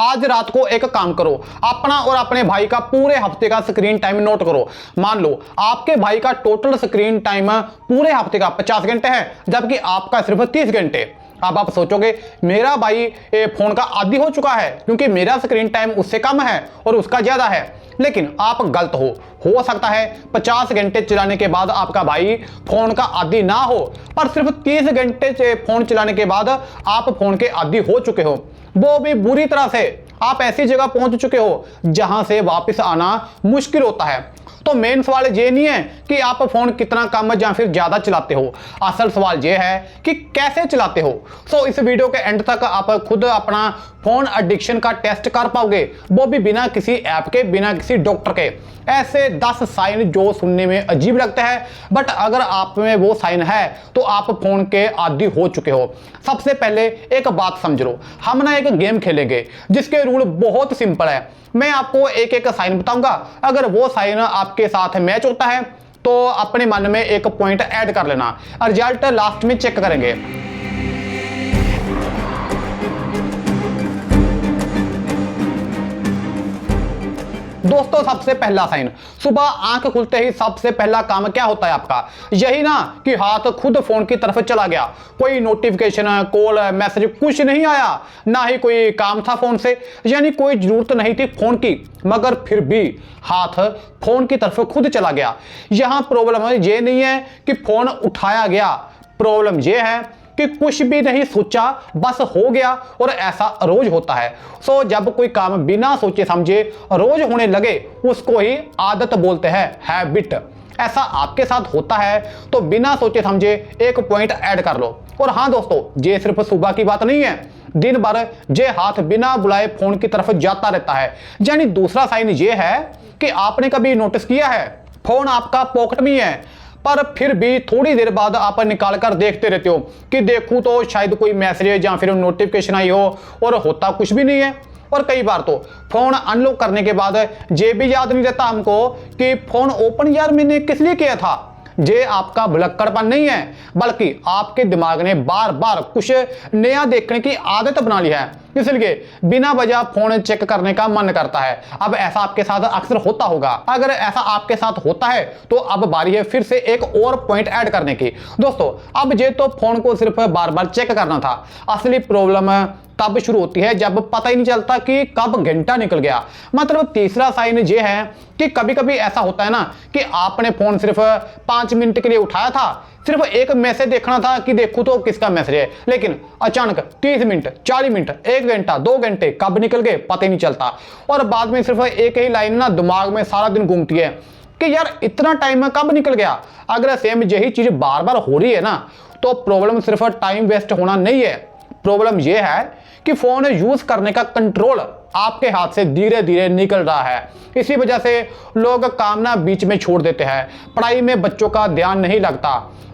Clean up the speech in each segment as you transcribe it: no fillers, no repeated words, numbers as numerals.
आज रात को एक काम करो, अपना और अपने भाई का पूरे हफ्ते का स्क्रीन टाइम नोट करो। मान लो आपके भाई का टोटल स्क्रीन टाइम पूरे हफ्ते का 50 घंटे है, जबकि आपका सिर्फ 30 घंटे। अब आप सोचोगे मेरा भाई फोन का आदी हो चुका है क्योंकि मेरा स्क्रीन टाइम उससे कम है और उसका ज्यादा है, लेकिन आप गलत हो सकता है 50 घंटे चलाने के बाद आपका भाई फोन का आदी ना हो, पर सिर्फ 30 घंटे से फोन चलाने के बाद आप फोन के आदी हो चुके हो, वो भी बुरी तरह से। आप ऐसी जगह पहुंच चुके हो जहां से वापस आना मुश्किल होता है। तो मेन सवाल ये नहीं है कि आप फोन कितना कम या फिर ज्यादा चलाते हो, असल सवाल ये है कि कैसे चलाते हो। सो इस वीडियो के एंड तक आप खुद अपना फोन एडिक्शन का टेस्ट कर पाओगे, वो भी बिना किसी ऐप के, बिना किसी डॉक्टर के। ऐसे 10 साइन जो सुनने में अजीब लगते हैं, बट अगर आप में वो साइन है तो आप फोन के आदी हो चुके हो। सबसे पहले एक बात समझ लो, हम ना एक गेम खेलेंगे जिसके रूल बहुत सिंपल है। मैं आपको एक एक साइन बताऊंगा, अगर वो साइन आपके साथ मैच होता है तो अपने मन में एक पॉइंट ऐड कर लेना, रिजल्ट लास्ट में चेक करेंगे। दोस्तों सबसे पहला साइन, सुबह आंख खुलते ही सबसे पहला काम क्या होता है आपका? यही ना कि हाथ खुद फोन की तरफ चला गया। कोई नोटिफिकेशन, कॉल, मैसेज कुछ नहीं आया, ना ही कोई काम था फोन से, यानी कोई जरूरत नहीं थी फोन की, मगर फिर भी हाथ फोन की तरफ खुद चला गया। यहां प्रॉब्लम ये नहीं है कि फोन उठाया गया, प्रॉब्लम ये है कि कुछ भी नहीं सोचा, बस हो गया, और ऐसा रोज होता है। सो जब कोई काम बिना सोचे समझे रोज होने लगे उसको ही आदत बोलते हैं, हैबिट। ऐसा आपके साथ होता है तो बिना सोचे समझे एक पॉइंट ऐड कर लो। और हाँ दोस्तों, ये सिर्फ सुबह की बात नहीं है, दिन भर जे हाथ बिना बुलाए फोन की तरफ जाता रहता है। यानी दूसरा साइन ये है कि आपने कभी नोटिस किया है फोन आपका पॉकेट में है, पर फिर भी थोड़ी देर बाद आप निकाल कर देखते रहते हो कि देखूं तो शायद कोई मैसेज या फिर नोटिफिकेशन आई हो, और होता कुछ भी नहीं है। और कई बार तो फोन अनलॉक करने के बाद ये भी याद नहीं रहता हमको कि फोन ओपन यार मैंने किस लिए किया था। ये आपका भुलक्कड़पन नहीं है, बल्कि आपके दिमाग ने बार बार कुछ नया देखने की आदत बना ली है, इसलिए बिना वजह फोन चेक करने का मन करता है। अब ऐसा आपके साथ अक्सर होता होगा। अगर ऐसा आपके साथ होता है तो अब बारी है फिर से एक और पॉइंट ऐड करने की। दोस्तों अब ये तो फोन को सिर्फ बार बार चेक करना था, असली प्रॉब्लम तब शुरू होती है जब पता ही नहीं चलता कि कब घंटा निकल गया। मतलब तीसरा साइन ये है कि कभी कभी ऐसा होता है ना कि आपने फोन सिर्फ 5 मिनट के लिए उठाया था, सिर्फ एक मैसेज देखना था कि देखूं तो किसका मैसेज है, लेकिन अचानक 30 मिनट, 40 मिनट, 1 घंटा, 2 घंटे कब निकल गए पता ही नहीं चलता। और बाद में सिर्फ एक ही लाइन ना दिमाग में सारा दिन घूमती है कि यार इतना टाइम कब निकल गया। अगर सेम यही चीज बार बार हो रही है ना, तो प्रॉब्लम सिर्फ टाइम वेस्ट होना नहीं है, प्रॉब्लम यह है कि फोन यूज करने का कंट्रोल आपके हाथ से धीरे धीरे निकल रहा है। इसी वजह से लोग काम ना बीच में छोड़ देते हैं, पढ़ाई में बच्चों का ध्यान नहीं लगता,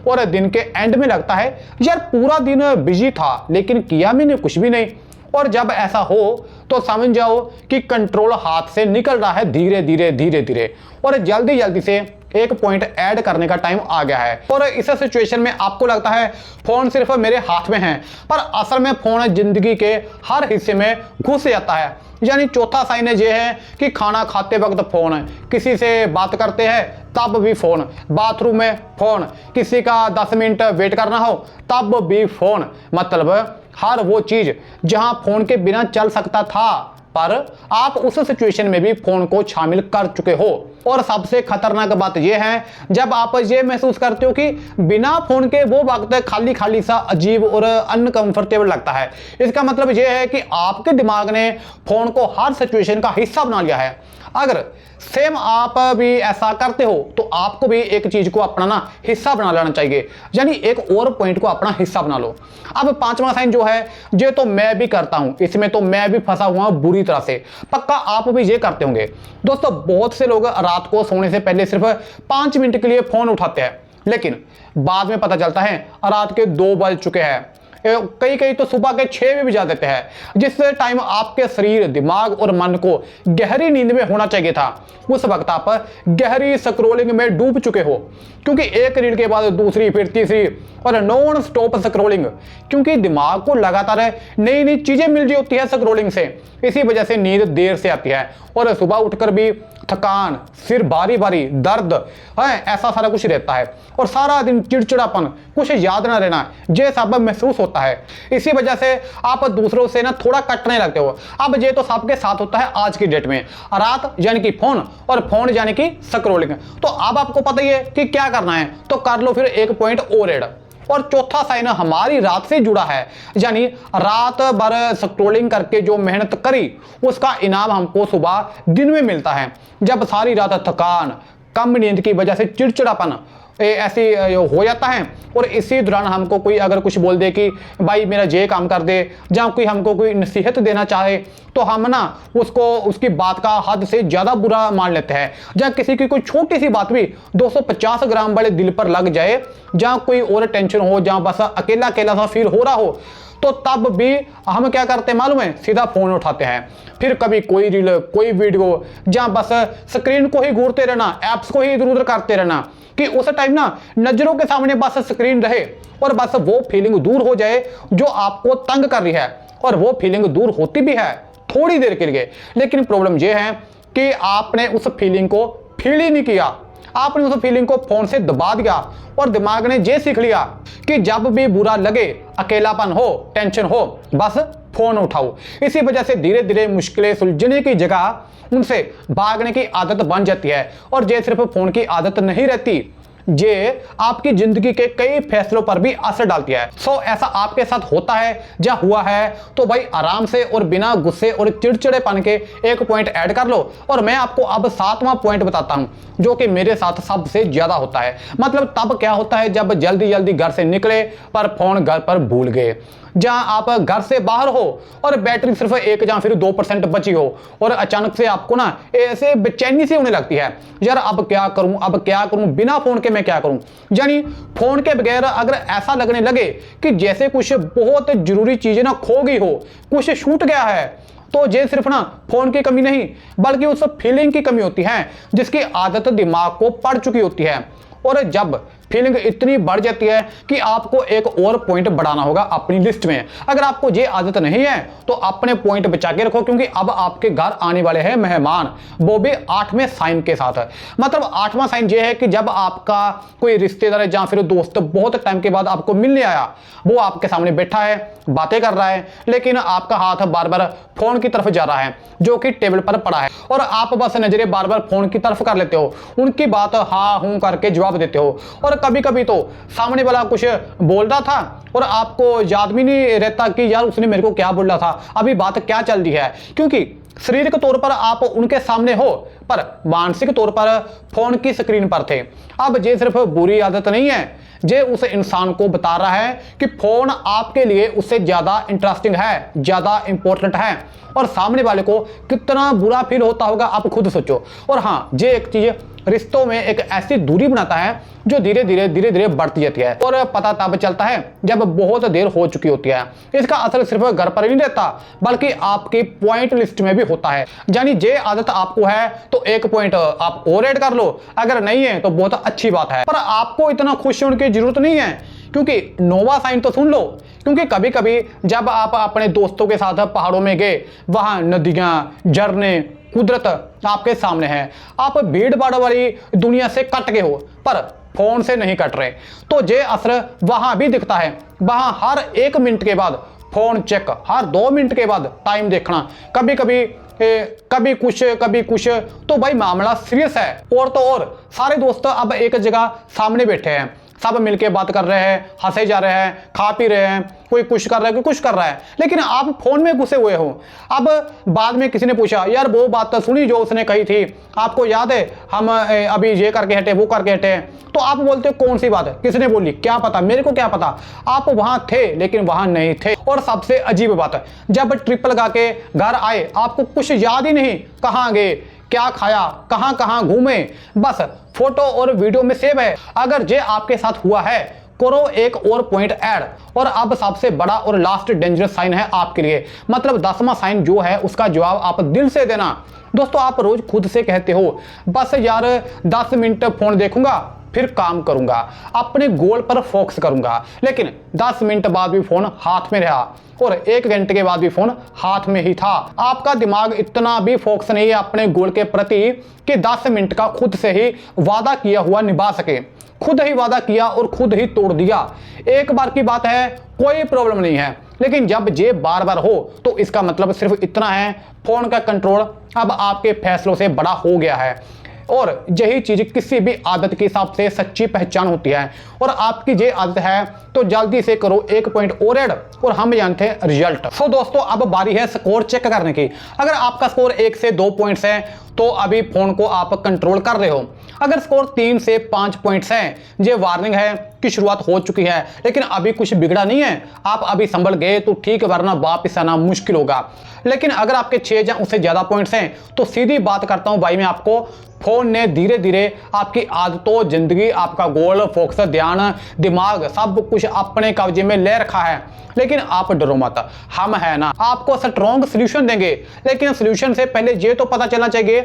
और दिन के एंड में लगता है यार पूरा दिन बिजी था लेकिन किया मैंने कुछ भी नहीं। और जब ऐसा हो तो समझ जाओ कि कंट्रोल हाथ से निकल रहा है धीरे धीरे धीरे धीरे, और जल्दी जल्दी से एक पॉइंट ऐड करने का टाइम आ गया है। और इस सिचुएशन में आपको लगता है फोन सिर्फ मेरे हाथ में है, पर असल में फोन जिंदगी के हर हिस्से में घुस जाता है। यानी चौथा साइन ये है कि खाना खाते वक्त फोन, किसी से बात करते हैं तब भी फोन, बाथरूम में फोन, किसी का 10 मिनट वेट करना हो तब भी फोन। मतलब हर वो चीज जहां फोन के बिना चल सकता था, पर आप उस सिचुएशन में भी फोन को शामिल कर चुके हो। और सबसे खतरनाक बात यह है जब आप ये महसूस करते हो कि बिना फोन के वो वक्त खाली खाली सा अजीब और अनकंफर्टेबल लगता है। इसका मतलब यह है कि आपके दिमाग ने फोन को हर सिचुएशन का हिस्सा बना लिया है। अगर सेम आप भी ऐसा करते हो तो आपको भी एक चीज को अपना ना हिस्सा बना लेना चाहिए, यानी एक और पॉइंट को अपना हिस्सा बना लो। अब पांचवा साइन जो है ये तो मैं भी करता हूं, इसमें तो मैं भी फंसा हुआ हूं बुरी तरह से, पक्का आप भी ये करते होंगे। दोस्तों बहुत से लोग रात को सोने से पहले सिर्फ 5 मिनट के लिए फोन उठाते हैं, लेकिन बाद में पता चलता है रात के 2 बज चुके हैं। कई कई तो सुबह के 6 भी बजा देते हैं, जिस टाइम आपके शरीर, दिमाग और मन को गहरी नींद में होना चाहिए था, उस वक्त आप गहरी स्क्रोलिंग में डूब चुके हो। क्योंकि एक रील के बाद दूसरी, फिर तीसरी, और नॉन स्टॉप स्क्रोलिंग, क्योंकि दिमाग को लगातार नई नई चीजें मिल रही होती है स्क्रोलिंग से। इसी वजह से नींद देर से आती है और सुबह उठकर भी थकान, सिर भारी भारी, दर्द है, ऐसा सारा कुछ रहता है और सारा दिन चिड़चिड़ापन, कुछ याद ना रहना, ये सब महसूस होता है। इसी वजह से आप दूसरों से ना थोड़ा कटने लगते हो। अब ये तो सबके साथ होता है आज की डेट में। रात यानी कि फोन और फोन यानी कि स्क्रोलिंग। तो अब आपको पता ही है कि क्या करना है, तो कर लो फिर एक पॉइंट और ऐड। और चौथा साइन हमारी रात से जुड़ा है, यानी रात भर स्क्रोलिंग करके जो मेहनत करी उसका इनाम हमको सुबह दिन में मिलता है। जब सारी रात थकान, कम नींद की वजह से चिड़चिड़ापन ऐसी हो जाता है और इसी दौरान हमको कोई अगर कुछ बोल दे कि भाई मेरा ये काम कर दे, या कोई हमको कोई नसीहत देना चाहे, तो हम ना उसको उसकी बात का हद से ज़्यादा बुरा मान लेते हैं। या किसी की कोई छोटी सी बात भी 250 ग्राम वाले दिल पर लग जाए, जहाँ कोई और टेंशन हो, जहाँ बस अकेला अकेला सा फील हो रहा हो, तो तब भी हम क्या करते हैं मालूम है, सीधा फोन उठाते हैं। फिर कभी कोई रील, कोई वीडियो, जहाँ बस स्क्रीन को ही घूरते रहना, ऐप्स को ही इधर उधर करते रहना, कि उस टाइम ना नजरों के सामने बस स्क्रीन रहे और बस वो फीलिंग दूर हो जाए जो आपको तंग कर रही है। और वो फीलिंग दूर होती भी है थोड़ी देर के लिए, लेकिन प्रॉब्लम ये है कि आपने उस फीलिंग को फील ही नहीं किया। आपने उस फीलिंग को फोन से दबा दिया और दिमाग ने ये सीख लिया कि जब भी बुरा लगे, अकेलापन हो, टेंशन हो, बस फोन उठाओ। इसी वजह से धीरे धीरे मुश्किलें सुलझने की जगह उनसे भागने की आदत बन जाती है। और ये सिर्फ फोन की आदत नहीं रहती, ये आपकी जिंदगी के कई फैसलों पर भी असर डालती है। सो ऐसा आपके साथ होता है या हुआ है तो भाई आराम से और बिना गुस्से और चिड़चिड़ेपन के एक पॉइंट ऐड कर लो। और मैं आपको अब 7वां पॉइंट बताता हूं जो कि मेरे साथ सबसे ज्यादा होता है। मतलब तब क्या होता है जब जल्दी जल्दी घर से निकले पर फोन घर पर भूल गए, जहां आप घर से बाहर हो और बैटरी सिर्फ 1 या फिर 2% बची हो और अचानक से आपको ना ऐसे बेचैनी सी होने लगती है, यार अब क्या करूं, अब क्या करूं, बिना फोन के मैं क्या करूं। यानी फोन के बगैर अगर ऐसा लगने लगे कि जैसे कुछ बहुत जरूरी चीजें ना खो गई हो, कुछ छूट गया है, तो ये सिर्फ ना फोन की कमी नहीं बल्कि उस फीलिंग की कमी होती है जिसकी आदत दिमाग को पड़ चुकी होती है। और जब फीलिंग इतनी बढ़ जाती है कि आपको एक और पॉइंट बढ़ाना होगा अपनी लिस्ट में। अगर आपको ये आदत नहीं है तो अपने पॉइंट बचा के रखो, क्योंकि अब आपके घर आने वाले हैं मेहमान, वो भी 8वें साइन के साथ। मतलब 8वां साइन ये है कि जब आपका कोई रिश्तेदार या फिर दोस्त बहुत टाइम के बाद आपको मिलने आया, वो आपके सामने बैठा है, बातें कर रहा है, लेकिन आपका हाथ बार बार फोन की तरफ जा रहा है जो कि टेबल पर पड़ा है और आप बस नजरें बार बार फोन की तरफ कर लेते हो, उनकी बात हाँ हूं करके जवाब देते हो। और कभी कभी तो सामने वाला कुछ बोल रहा था और आपको याद भी नहीं रहता कि यार उसने मेरे को क्या बोल रहा था, अभी बात क्या चल रही है, क्योंकि शारीरिक तौर पर आप उनके सामने हो पर मानसिक तौर पर फोन की स्क्रीन पर थे। अब ये सिर्फ बुरी आदत नहीं है, ये उस इंसान को बता रहा है कि फोन आपके लिए उससे ज्यादा इंटरेस्टिंग है, ज्यादा इंपॉर्टेंट है। और सामने वाले को कितना बुरा फील होता होगा आप खुद सोचो। और हाँ, ये एक चीज रिश्तों में एक ऐसी दूरी बनाता है जो धीरे धीरे बढ़ती जाती है और पता तब चलता है जब बहुत देर हो चुकी होती है। इसका असर सिर्फ घर पर ही नहीं रहता बल्कि आपकी पॉइंट लिस्ट में भी होता है। यानी ये आदत आपको है तो एक पॉइंट आप और ऐड कर लो, अगर नहीं है तो बहुत अच्छी बात है। पर आपको इतना खुश होने की जरूरत नहीं है, क्योंकि 9वां साइन तो सुन लो। क्योंकि कभी कभी जब आप अपने दोस्तों के साथ पहाड़ों में गए, वहां नदियां, झरने, कुदरत आपके सामने है, आप भीड़ भाड़ वाली दुनिया से कट गए हो पर फोन से नहीं कट रहे, तो ये असर वहां भी दिखता है। वहां हर 1 मिनट के बाद फोन चेक, हर 2 मिनट के बाद टाइम देखना, कभी कुछ, तो भाई मामला सीरियस है। और तो और सारे दोस्त अब एक जगह सामने बैठे हैं, सब मिलके बात कर रहे हैं, हंसे जा रहे हैं, खा पी रहे हैं, कोई कुछ कर रहा है, कोई कुछ कर रहा है, लेकिन आप फोन में घुसे हुए हो। अब बाद में किसी ने पूछा, यार वो बात तो सुनी जो उसने कही थी, आपको याद है हम अभी ये करके हटे, वो करके हटे, तो आप बोलते हो कौन सी बात है, किसने बोली, क्या पता, मेरे को क्या पता। आप वहां थे लेकिन वहां नहीं थे। और सबसे अजीब बात है, जब ट्रिप लगा के घर आए आपको कुछ याद ही नहीं, कहां गए, क्या खाया, कहां कहां घूमे, बस फोटो और वीडियो में सेव है। अगर ये आपके साथ हुआ है करो एक और पॉइंट ऐड। और अब सबसे बड़ा और लास्ट डेंजरस साइन है आपके लिए, मतलब 10वां साइन जो है उसका जवाब आप दिल से देना। दोस्तों, आप रोज खुद से कहते हो बस यार 10 मिनट फोन देखूंगा फिर काम करूंगा, अपने गोल पर फोकस करूंगा, लेकिन 10 मिनट बाद भी फोन हाथ में रहा और 1 घंटे के बाद भी फोन हाथ में ही था। आपका दिमाग इतना भी फोकस नहीं है अपने गोल के प्रति कि 10 मिनट का खुद से ही वादा किया हुआ निभा सके। खुद ही वादा किया और खुद ही तोड़ दिया। एक बार की बात है, कोई प्रॉब्लम नहीं है, लेकिन जब ये बार बार हो तो इसका मतलब सिर्फ इतना है, फोन का कंट्रोल अब आपके फैसलों से बड़ा हो गया है। और यही चीज किसी भी आदत की सबसे सच्ची पहचान होती है। और आपकी ये आदत है तो जल्दी से करो 1 पॉइंट और ऐड और हम जानते हैं रिजल्ट। सो दोस्तों, अब बारी है स्कोर चेक करने की। अगर आपका स्कोर 1 से 2 पॉइंट्स है तो अभी फोन को आप कंट्रोल कर रहे हो। अगर स्कोर 3 से 5 पॉइंट्स है, ये वार्निंग है कि शुरुआत हो चुकी है, लेकिन अभी कुछ बिगड़ा नहीं है, आप अभी संभल गए तो ठीक, वरना वापस आना मुश्किल होगा। लेकिन अगर आपके 6 या उससे ज्यादा पॉइंट्स हैं तो सीधी बात करता हूं भाई मैं आपको, फोन ने धीरे धीरे आपकी आदतों, जिंदगी, आपका गोल, फोकस, ध्यान, दिमाग सब कुछ अपने कब्जे में ले रखा है। लेकिन आप डरो मत, हम है ना, आपको स्ट्रॉन्ग सोल्यूशन देंगे। लेकिन सोल्यूशन से पहले ये तो पता चलना चाहिए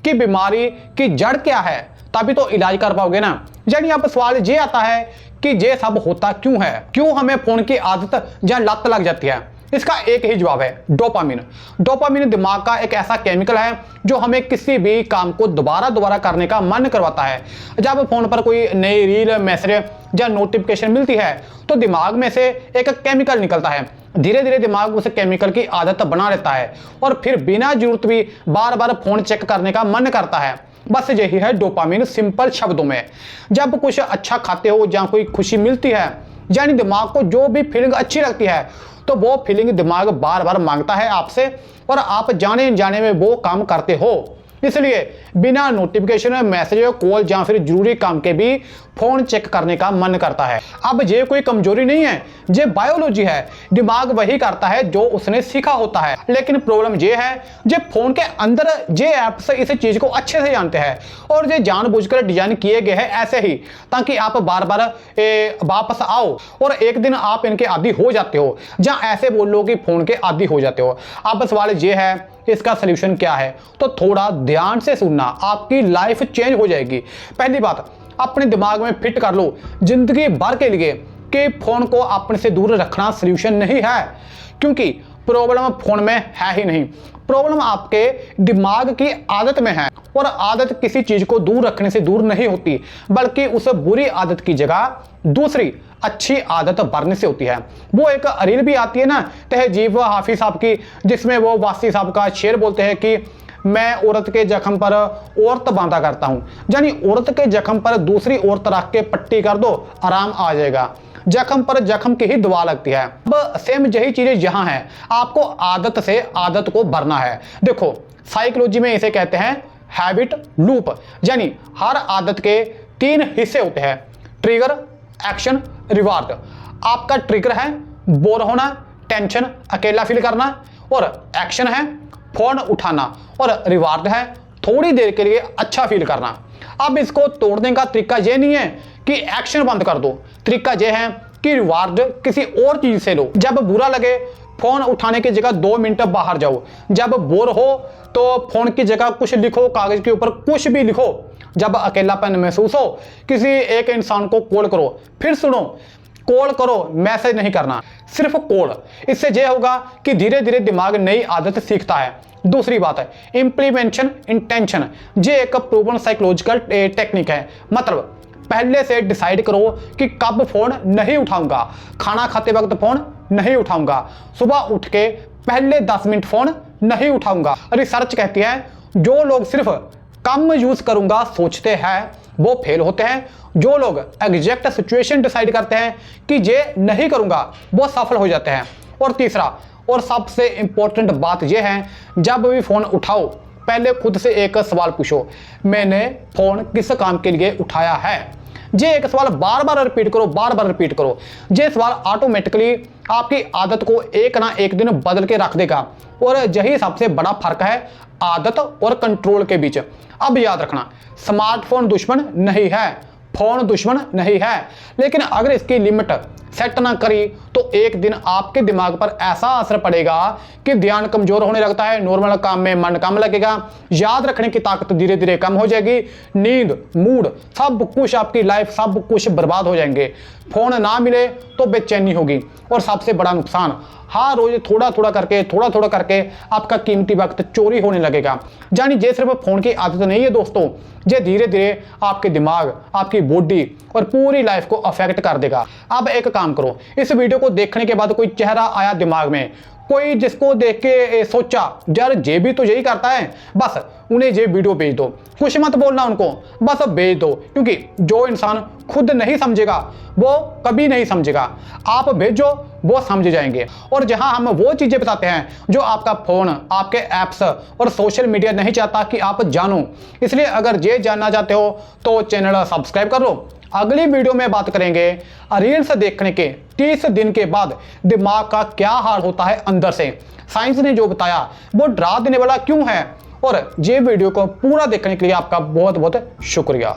कि बीमारी की जड़ क्या है, तभी तो इलाज कर पाओगे ना। यानी अब सवाल ये आता है कि ये सब होता क्यों है, क्यों हमें फोन की आदत या लत लग जाती है। इसका एक ही जवाब है, डोपामिन। डोपामिन दिमाग का एक ऐसा केमिकल है जो हमें किसी भी काम को दोबारा दोबारा करने का मन करवाता है। जब फोन पर कोई नई रील, मैसेज या नोटिफिकेशन मिलती है तो दिमाग में से एक केमिकल निकलता है। धीरे धीरे दिमाग उस केमिकल की आदत बना लेता है और फिर बिना जरूरत भी बार बार फोन चेक करने का मन करता है। बस यही है डोपामिन सिंपल शब्दों में। जब कुछ अच्छा खाते हो या कोई खुशी मिलती है, यानी दिमाग को जो भी फीलिंग अच्छी लगती है, तो वो फीलिंग दिमाग बार बार मांगता है आपसे और आप जाने जाने में वो काम करते हो। इसलिए बिना नोटिफिकेशन, मैसेज, कॉल या फिर जरूरी काम के भी फोन चेक करने का मन करता है। अब ये कोई कमजोरी नहीं है, ये बायोलॉजी है। दिमाग वही करता है जो उसने सीखा होता है। लेकिन प्रॉब्लम ये है, ये फोन के अंदर ये ऐप्स इस चीज को अच्छे से जानते हैं और ये जानबूझकर डिजाइन किए गए हैं ऐसे ही, ताकि आप बार बार वापस आओ और एक दिन आप इनके आदी हो जाते हो, या ऐसे बोल लो कि फोन के आदी हो जाते हो। अब सवाल ये है इसका सलूशन क्या है, तो थोड़ा ध्यान से सुनना, आपकी लाइफ चेंज हो जाएगी। पहली बात, अपने दिमाग में फिट कर लो जिंदगी भर के लिए कि फोन को अपने से दूर रखना सलूशन नहीं है, क्योंकि प्रॉब्लम फोन में है ही नहीं, प्रॉब्लम आपके दिमाग की आदत में है। और आदत किसी चीज को दूर रखने से दूर नहीं होती, बल्कि उस बुरी आदत की जगह दूसरी अच्छी आदत भरने से होती है। वो एक रील भी आती है ना तहजीब हाफिज साहब की, जिसमें वो वासी साहब का शेर बोलते हैं कि मैं औरत के जख्म पर औरत बांधा करता हूं, यानी औरत के जख्म पर दूसरी औरत रख के पट्टी कर दो, आराम आ जाएगा। जख्म पर जख्म की ही दवा लगती है। अब सेम यही चीजें यहां है, आपको आदत से आदत को भरना है। देखो, साइकोलॉजी में इसे कहते हैं हैबिट लूप, यानी हर आदत के 3 हिस्से होते हैं, ट्रिगर, एक्शन, रिवार्ड। आपका ट्रिगर है बोर होना, टेंशन, अकेला फील करना, और एक्शन है फोन उठाना, और रिवार्ड है थोड़ी देर के लिए अच्छा फील करना। अब इसको तोड़ने का तरीका यह नहीं है कि एक्शन बंद कर दो, तरीका यह है कि रिवार्ड किसी और चीज से लो। जब बुरा लगे फोन उठाने की जगह 2 मिनट बाहर जाओ, जब बोर हो तो फोन की जगह कुछ लिखो, कागज के ऊपर कुछ भी लिखो। जब अकेलापन महसूस हो किसी एक इंसान को कॉल करो, फिर सुनो, कॉल करो, मैसेज नहीं करना, सिर्फ कॉल। इससे यह होगा कि धीरे धीरे दिमाग नई आदत सीखता है। दूसरी बात है इंप्लीमेंटेशन इंटेंशन। ये एक प्रूवन साइकोलॉजिकल टेक्निक है। मतलब पहले से डिसाइड करो कि कब फोन नहीं उठाऊंगा, खाना खाते वक्त फोन नहीं उठाऊंगा, सुबह उठ के पहले 10 मिनट फोन नहीं उठाऊंगा। रिसर्च कहती है जो लोग सिर्फ कम यूज करूंगा सोचते हैं वो फेल होते हैं, जो लोग एग्जैक्ट सिचुएशन डिसाइड करते हैं कि ये नहीं करूंगा वो सफल हो जाते हैं। और तीसरा और सबसे इंपॉर्टेंट बात यह है, जब भी फोन उठाओ पहले खुद से एक सवाल पूछो, मैंने फोन किस काम के लिए उठाया है। ये एक सवाल बार बार रिपीट करो, बार बार रिपीट करो। ये सवाल ऑटोमेटिकली आपकी आदत को एक ना एक दिन बदल के रख देगा। और यही सबसे बड़ा फर्क है आदत और कंट्रोल के बीच। अब याद रखना, स्मार्टफोन दुश्मन नहीं है, फोन दुश्मन नहीं है, लेकिन अगर इसकी लिमिट सेट ना करी तो एक दिन आपके दिमाग पर ऐसा असर पड़ेगा कि ध्यान कमजोर होने लगता है, नॉर्मल काम में मन कम लगेगा, याद रखने की ताकत धीरे धीरे कम हो जाएगी, नींद, मूड, सब कुछ, आपकी लाइफ, सब कुछ बर्बाद हो जाएंगे। फोन ना मिले तो बेचैनी होगी, और सबसे बड़ा नुकसान, हर रोज थोड़ा थोड़ा करके आपका कीमती वक्त चोरी होने लगेगा। यानी ये सिर्फ फोन की आदत नहीं है दोस्तों, ये धीरे धीरे आपके दिमाग, आपकी बॉडी और पूरी लाइफ को अफेक्ट कर देगा। अब एक काम करो, इस वीडियो को देखने के बाद कोई चेहरा आया दिमाग में, कोई जिसको देख के सोचा यार ये भी तो यही करता है, बस उन्हें ये वीडियो भेज दो, कुछ मत बोलना उनको, बस भेज दो, क्योंकि जो इंसान खुद नहीं समझेगा वो कभी नहीं समझेगा। आप भेजो, वो समझ जाएंगे। और जहां हम वो चीजें बताते हैं जो आपका फोन, आपके ऐप्स और सोशल मीडिया नहीं चाहता कि आप जानो, इसलिए अगर ये जानना चाहते हो तो चैनल सब्सक्राइब कर लो। अगली वीडियो में बात करेंगे रील्स देखने के 30 दिन के बाद दिमाग का क्या हाल होता है अंदर से। साइंस ने जो बताया वो डरा देने वाला क्यों है। और ये वीडियो को पूरा देखने के लिए आपका बहुत बहुत शुक्रिया।